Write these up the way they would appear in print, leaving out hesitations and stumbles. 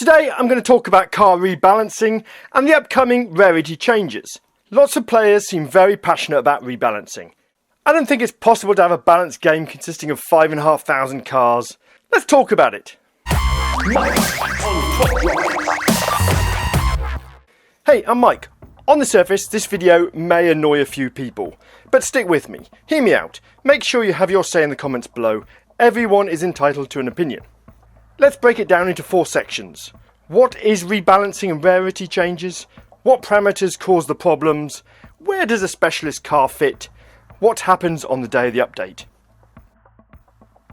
Today I'm going to talk about car rebalancing and the upcoming Rarity changes. Lots of players seem very passionate about rebalancing. I don't think it's possible to have a balanced game consisting of 5,500 cars. Let's talk about it. Hey, I'm Mike. On the surface, this video may annoy a few people, but stick with me. Hear me out. Make sure you have your say in the comments below. Everyone is entitled to an opinion. Let's break it down into 4 sections. What is rebalancing and rarity changes? What parameters cause the problems? Where does a specialist car fit? What happens on the day of the update?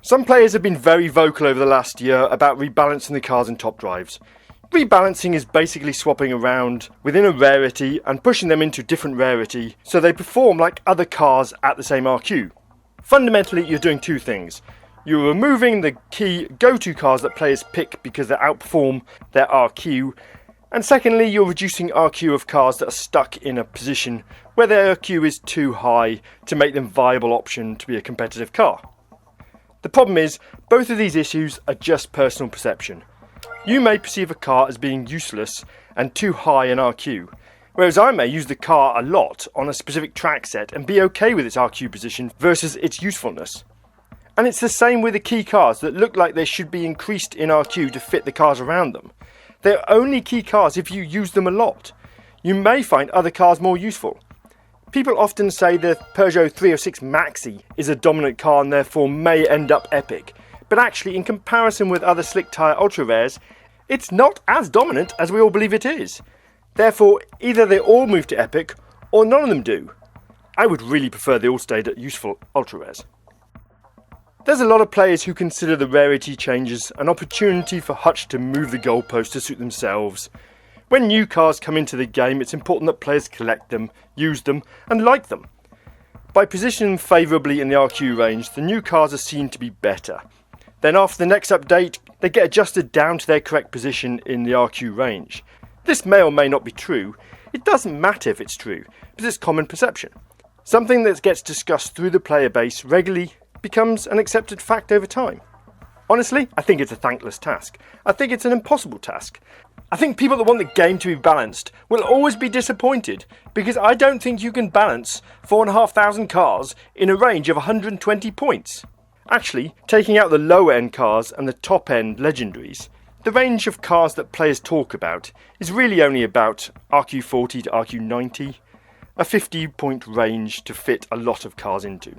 Some players have been very vocal over the last year about rebalancing the cars in top drives. Rebalancing is basically swapping around within a rarity and pushing them into different rarity so they perform like other cars at the same RQ. Fundamentally, you're doing 2 things. You're removing the key go-to cars that players pick because they outperform their RQ, and secondly, you're reducing RQ of cars that are stuck in a position where their RQ is too high to make them a viable option to be a competitive car. The problem is, both of these issues are just personal perception. You may perceive a car as being useless and too high in RQ, whereas I may use the car a lot on a specific track set and be okay with its RQ position versus its usefulness. And it's the same with the key cars that look like they should be increased in RQ to fit the cars around them. They're only key cars if you use them a lot. You may find other cars more useful. People often say the Peugeot 306 Maxi is a dominant car and therefore may end up epic. But actually, in comparison with other slick tyre ultra rares, it's not as dominant as we all believe it is. Therefore, either they all move to epic or none of them do. I would really prefer they all stayed at useful ultra rares. There's a lot of players who consider the rarity changes an opportunity for Hutch to move the goalpost to suit themselves. When new cars come into the game, it's important that players collect them, use them, and like them. By positioning them favourably in the RQ range, the new cars are seen to be better. Then after the next update, they get adjusted down to their correct position in the RQ range. This may or may not be true. It doesn't matter if it's true, because it's common perception. Something that gets discussed through the player base regularly becomes an accepted fact over time. Honestly, I think it's a thankless task. I think it's an impossible task. I think people that want the game to be balanced will always be disappointed because I don't think you can balance 4,500 cars in a range of 120 points. Actually, taking out the low end cars and the top end legendaries, the range of cars that players talk about is really only about RQ40 to RQ90, a 50-point range to fit a lot of cars into.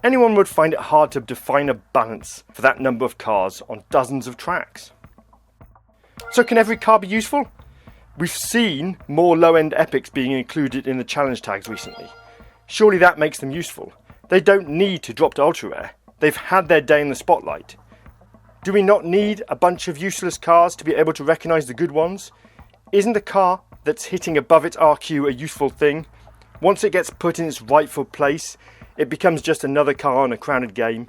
Anyone would find it hard to define a balance for that number of cars on dozens of tracks. So can every car be useful? We've seen more low-end epics being included in the challenge tags recently. Surely that makes them useful. They don't need to drop to ultra rare. They've had their day in the spotlight. Do we not need a bunch of useless cars to be able to recognise the good ones? Isn't a car that's hitting above its RQ a useful thing? Once it gets put in its rightful place, it becomes just another car in a crowded game.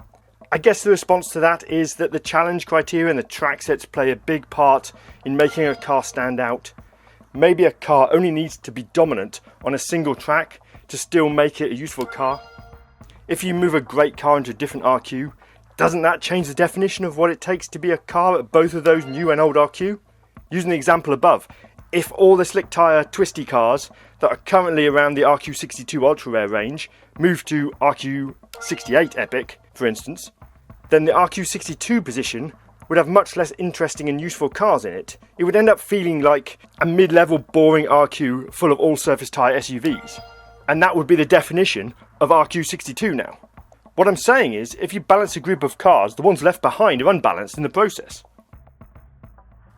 I guess the response to that is that the challenge criteria and the track sets play a big part in making a car stand out. Maybe a car only needs to be dominant on a single track to still make it a useful car. If you move a great car into a different RQ, doesn't that change the definition of what it takes to be a car at both of those new and old RQ? Using the example above, if all the slick tyre twisty cars that are currently around the RQ62 ultra rare range move to RQ68 epic, for instance, then the RQ62 position would have much less interesting and useful cars in it. It would end up feeling like a mid-level boring RQ full of all-surface tyre SUVs. And that would be the definition of RQ62 now. What I'm saying is, if you balance a group of cars, the ones left behind are unbalanced in the process.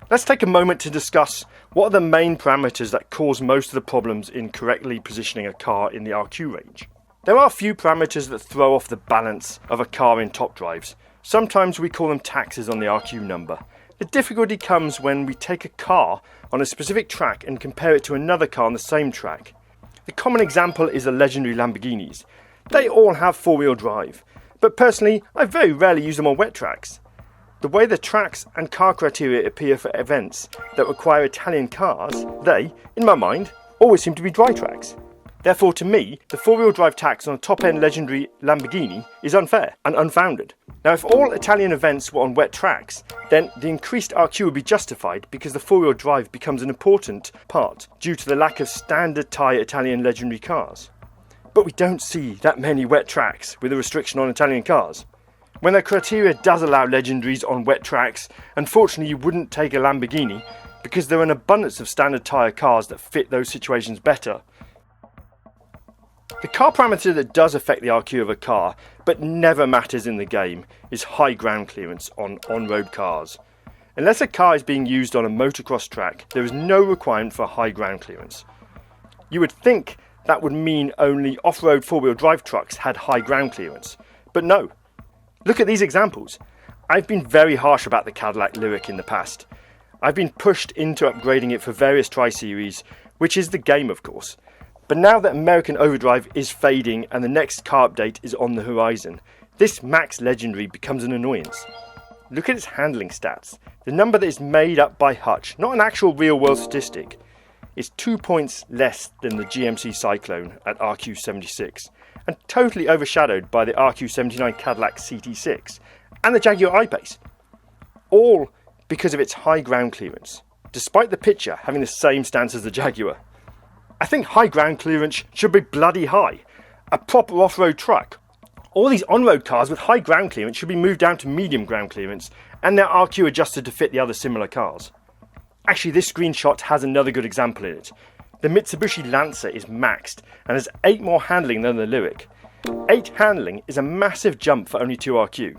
Let's take a moment to discuss what are the main parameters that cause most of the problems in correctly positioning a car in the RQ range. There are a few parameters that throw off the balance of a car in top drives. Sometimes we call them taxes on the RQ number. The difficulty comes when we take a car on a specific track and compare it to another car on the same track. The common example is the legendary Lamborghinis. They all have 4-wheel drive, but personally I very rarely use them on wet tracks. The way the tracks and car criteria appear for events that require Italian cars, they, in my mind, always seem to be dry tracks. Therefore, to me, the four-wheel drive tax on a top-end legendary Lamborghini is unfair and unfounded. Now, if all Italian events were on wet tracks, then the increased RQ would be justified because the four-wheel drive becomes an important part due to the lack of standard tyre Italian legendary cars. But we don't see that many wet tracks with a restriction on Italian cars. When the criteria does allow legendaries on wet tracks, unfortunately you wouldn't take a Lamborghini because there are an abundance of standard tyre cars that fit those situations better. The car parameter that does affect the RQ of a car, but never matters in the game, is high ground clearance on on-road cars. Unless a car is being used on a motocross track, there is no requirement for high ground clearance. You would think that would mean only off-road four-wheel drive trucks had high ground clearance, but no. Look at these examples. I've been very harsh about the Cadillac Lyriq in the past. I've been pushed into upgrading it for various tri-series, which is the game of course. But now that American Overdrive is fading and the next car update is on the horizon, this Max Legendary becomes an annoyance. Look at its handling stats. The number that is made up by Hutch, not an actual real world statistic, is 2 points less than the GMC Cyclone at RQ76 and totally overshadowed by the RQ79 Cadillac CT6 and the Jaguar I-Pace. All because of its high ground clearance, despite the picture having the same stance as the Jaguar. I think high ground clearance should be bloody high. A proper off-road truck. All these on-road cars with high ground clearance should be moved down to medium ground clearance and their RQ adjusted to fit the other similar cars. Actually, this screenshot has another good example in it. The Mitsubishi Lancer is maxed and has 8 more handling than the Lyriq. 8 handling is a massive jump for only 2 RQ.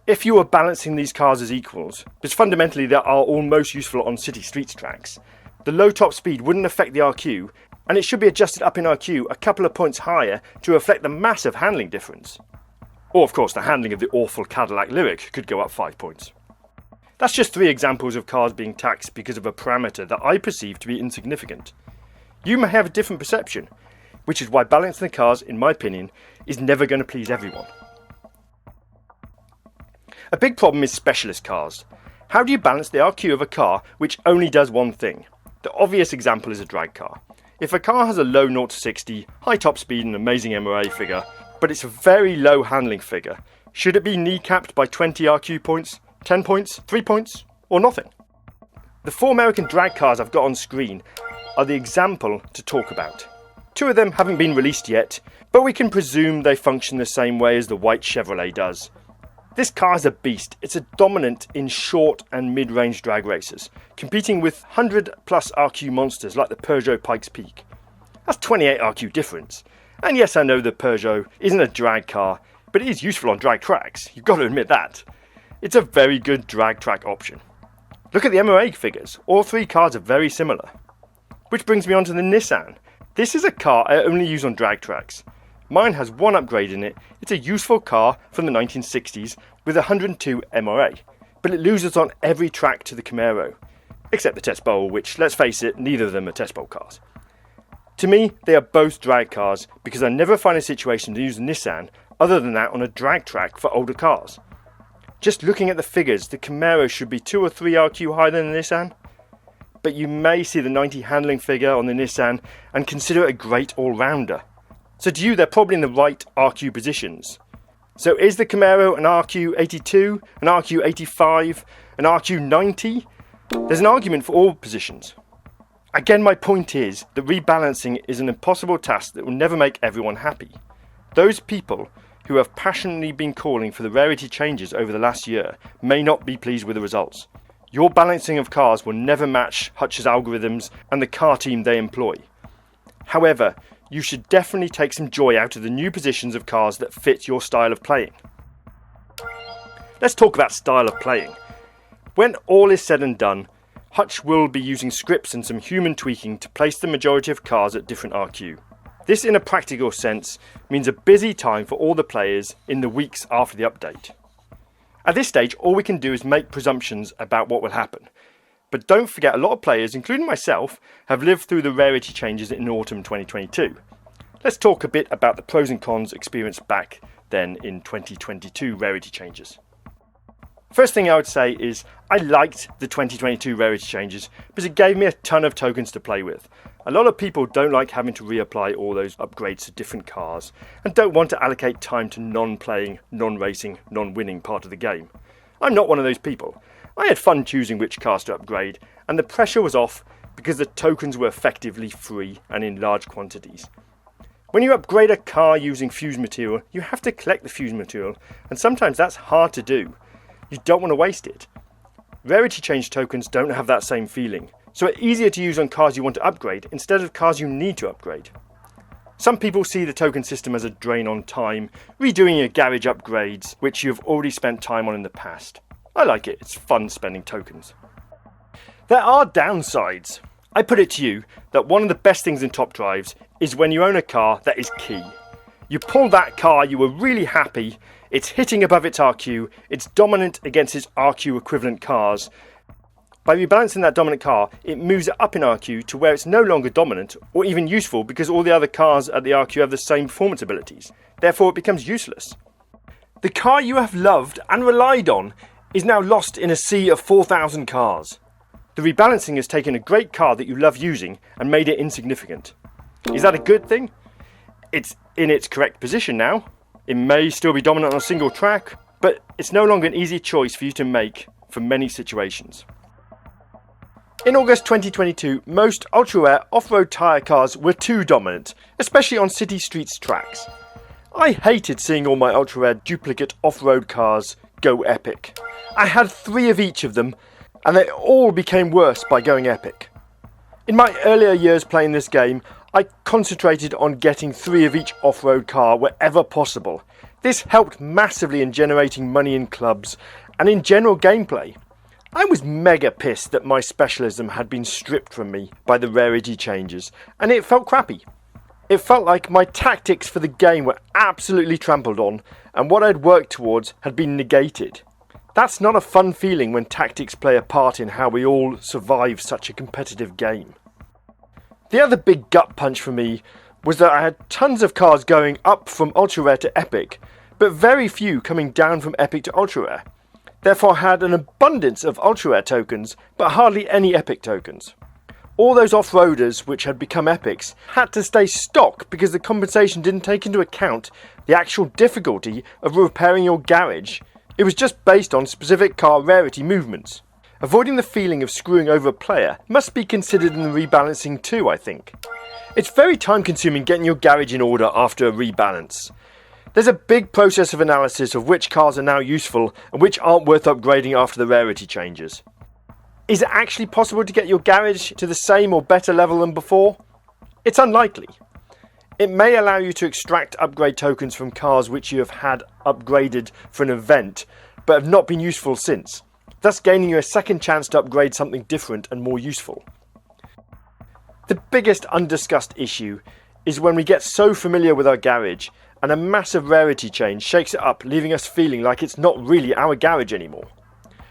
If you were balancing these cars as equals, because fundamentally they are all most useful on city streets tracks, the low top speed wouldn't affect the RQ, and it should be adjusted up in RQ a couple of points higher to reflect the massive handling difference. Or of course the handling of the awful Cadillac Lyriq could go up 5 points. That's just 3 examples of cars being taxed because of a parameter that I perceive to be insignificant. You may have a different perception, which is why balancing the cars, in my opinion, is never going to please everyone. A big problem is specialist cars. How do you balance the RQ of a car which only does one thing? The obvious example is a drag car. If a car has a low 0 to 60, high top speed and amazing MOA figure, but it's a very low handling figure, should it be kneecapped by 20 RQ points, 10 points, 3 points, or nothing? The 4 American drag cars I've got on screen are the example to talk about. 2 of them haven't been released yet, but we can presume they function the same way as the white Chevrolet does. This car is a beast. It's a dominant in short and mid-range drag races, competing with 100 plus RQ monsters like the Peugeot Pikes Peak. That's 28 RQ difference. And yes, I know the Peugeot isn't a drag car, but it is useful on drag tracks. You've got to admit that. It's a very good drag track option. Look at the MOA figures. All 3 cars are very similar. Which brings me on to the Nissan. This is a car I only use on drag tracks. Mine has 1 upgrade in it. It's a useful car from the 1960s with 102 MOA, but it loses on every track to the Camaro, except the Test Bowl, which, let's face it, neither of them are Test Bowl cars. To me, they are both drag cars because I never find a situation to use a Nissan other than that on a drag track for older cars. Just looking at the figures, the Camaro should be 2 or 3 RQ higher than the Nissan, but you may see the 90 handling figure on the Nissan and consider it a great all-rounder. So to you, they're probably in the right RQ positions. So is the Camaro an RQ82, an RQ85, an RQ90? There's an argument for all positions. Again, my point is that rebalancing is an impossible task that will never make everyone happy. Those people who have passionately been calling for the Rarity changes over the last year may not be pleased with the results. Your balancing of cars will never match Hutch's algorithms and the car team they employ. However, you should definitely take some joy out of the new positions of cars that fit your style of playing. Let's talk about style of playing. When all is said and done, Hutch will be using scripts and some human tweaking to place the majority of cars at different RQ. This, in a practical sense, means a busy time for all the players in the weeks after the update. At this stage, all we can do is make presumptions about what will happen. But don't forget, a lot of players, including myself, have lived through the Rarity changes in autumn 2022. Let's talk a bit about the pros and cons experienced back then in 2022 Rarity changes. First thing I would say is I liked the 2022 Rarity changes because it gave me a ton of tokens to play with. A lot of people don't like having to reapply all those upgrades to different cars and don't want to allocate time to non-playing, non-racing, non-winning part of the game. I'm not one of those people. I had fun choosing which cars to upgrade, and the pressure was off because the tokens were effectively free and in large quantities. When you upgrade a car using fuse material, you have to collect the fuse material, and sometimes that's hard to do. You don't want to waste it. Rarity change tokens don't have that same feeling, so it's easier to use on cars you want to upgrade instead of cars you need to upgrade. Some people see the token system as a drain on time, redoing your garage upgrades, which you've already spent time on in the past. I like it, it's fun spending tokens. There are downsides. I put it to you that one of the best things in top drives is when you own a car that is key. You pull that car, you were really happy, it's hitting above its RQ, it's dominant against its RQ equivalent cars. By rebalancing that dominant car, it moves it up in RQ to where it's no longer dominant or even useful because all the other cars at the RQ have the same performance abilities. Therefore it becomes useless. The car you have loved and relied on is now lost in a sea of 4,000 cars. The rebalancing has taken a great car that you love using and made it insignificant. Is that a good thing? It's in its correct position now. It may still be dominant on a single track, but it's no longer an easy choice for you to make for many situations. In August 2022, most ultra-rare off-road tyre cars were too dominant, especially on city streets tracks. I hated seeing all my ultra-rare duplicate off-road cars go epic. I had 3 of each of them, and they all became worse by going epic. In my earlier years playing this game, I concentrated on getting 3 of each off-road car wherever possible. This helped massively in generating money in clubs and in general gameplay. I was mega pissed that my specialism had been stripped from me by the rarity changes, and it felt crappy. It felt like my tactics for the game were absolutely trampled on, and what I'd worked towards had been negated. That's not a fun feeling when tactics play a part in how we all survive such a competitive game. The other big gut punch for me was that I had tons of cars going up from ultra rare to epic, but very few coming down from epic to ultra rare. Therefore I had an abundance of ultra rare tokens, but hardly any epic tokens. All those off-roaders which had become epics had to stay stock because the compensation didn't take into account the actual difficulty of repairing your garage. It was just based on specific car rarity movements. Avoiding the feeling of screwing over a player must be considered in the rebalancing too, I think. It's very time consuming getting your garage in order after a rebalance. There's a big process of analysis of which cars are now useful and which aren't worth upgrading after the rarity changes. Is it actually possible to get your garage to the same or better level than before? It's unlikely. It may allow you to extract upgrade tokens from cars which you have had upgraded for an event but have not been useful since, thus gaining you a second chance to upgrade something different and more useful. The biggest undiscussed issue is when we get so familiar with our garage and a massive rarity change shakes it up, leaving us feeling like it's not really our garage anymore.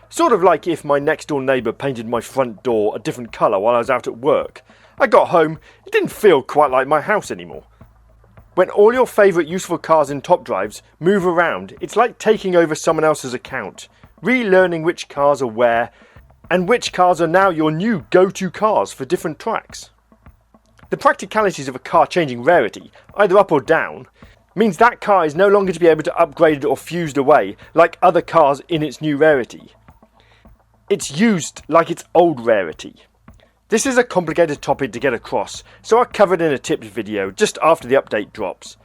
Sort of like if my next door neighbour painted my front door a different colour while I was out at work. I got home, it didn't feel quite like my house anymore. When all your favourite useful cars in top drives move around, it's like taking over someone else's account, relearning which cars are where, and which cars are now your new go-to cars for different tracks. The practicalities of a car changing rarity, either up or down, means that car is no longer to be able to upgrade it or fused away like other cars in its new rarity. It's used like its old rarity. This is a complicated topic to get across, so I covered in a tips video just after the update drops.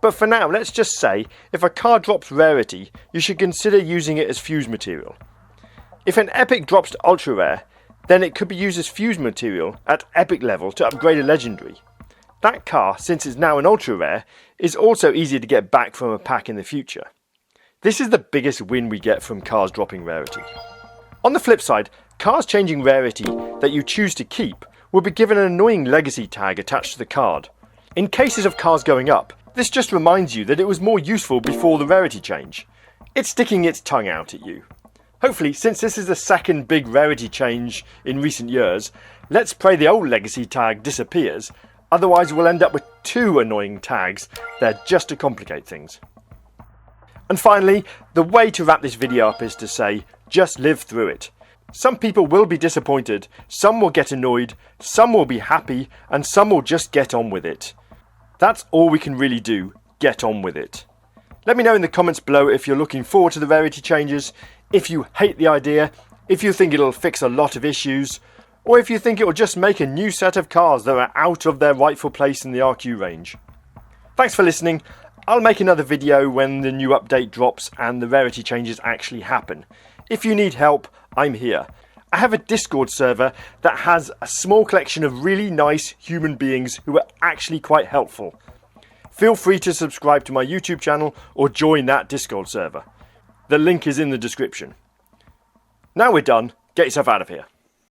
But for now, let's just say, if a car drops rarity, you should consider using it as fuse material. If an epic drops to ultra rare, then it could be used as fuse material at epic level to upgrade a legendary. That car, since it's now an ultra rare, is also easier to get back from a pack in the future. This is the biggest win we get from cars dropping rarity. On the flip side, cars changing rarity that you choose to keep will be given an annoying legacy tag attached to the card. In cases of cars going up, this just reminds you that it was more useful before the rarity change. It's sticking its tongue out at you. Hopefully, since this is the second big rarity change in recent years, let's pray the old legacy tag disappears, otherwise we'll end up with 2 annoying tags there just to complicate things. And finally, the way to wrap this video up is to say, Just live through it. Some people will be disappointed, some will get annoyed, some will be happy, and some will just get on with it. That's all we can really do, get on with it. Let me know in the comments below if you're looking forward to the Rarity changes, if you hate the idea, if you think it'll fix a lot of issues, or if you think it will just make a new set of cars that are out of their rightful place in the RQ range. Thanks for listening. I'll make another video when the new update drops and the Rarity changes actually happen. If you need help, I'm here. I have a Discord server that has a small collection of really nice human beings who are actually quite helpful. Feel free to subscribe to my YouTube channel or join that Discord server. The link is in the description. Now we're done, get yourself out of here.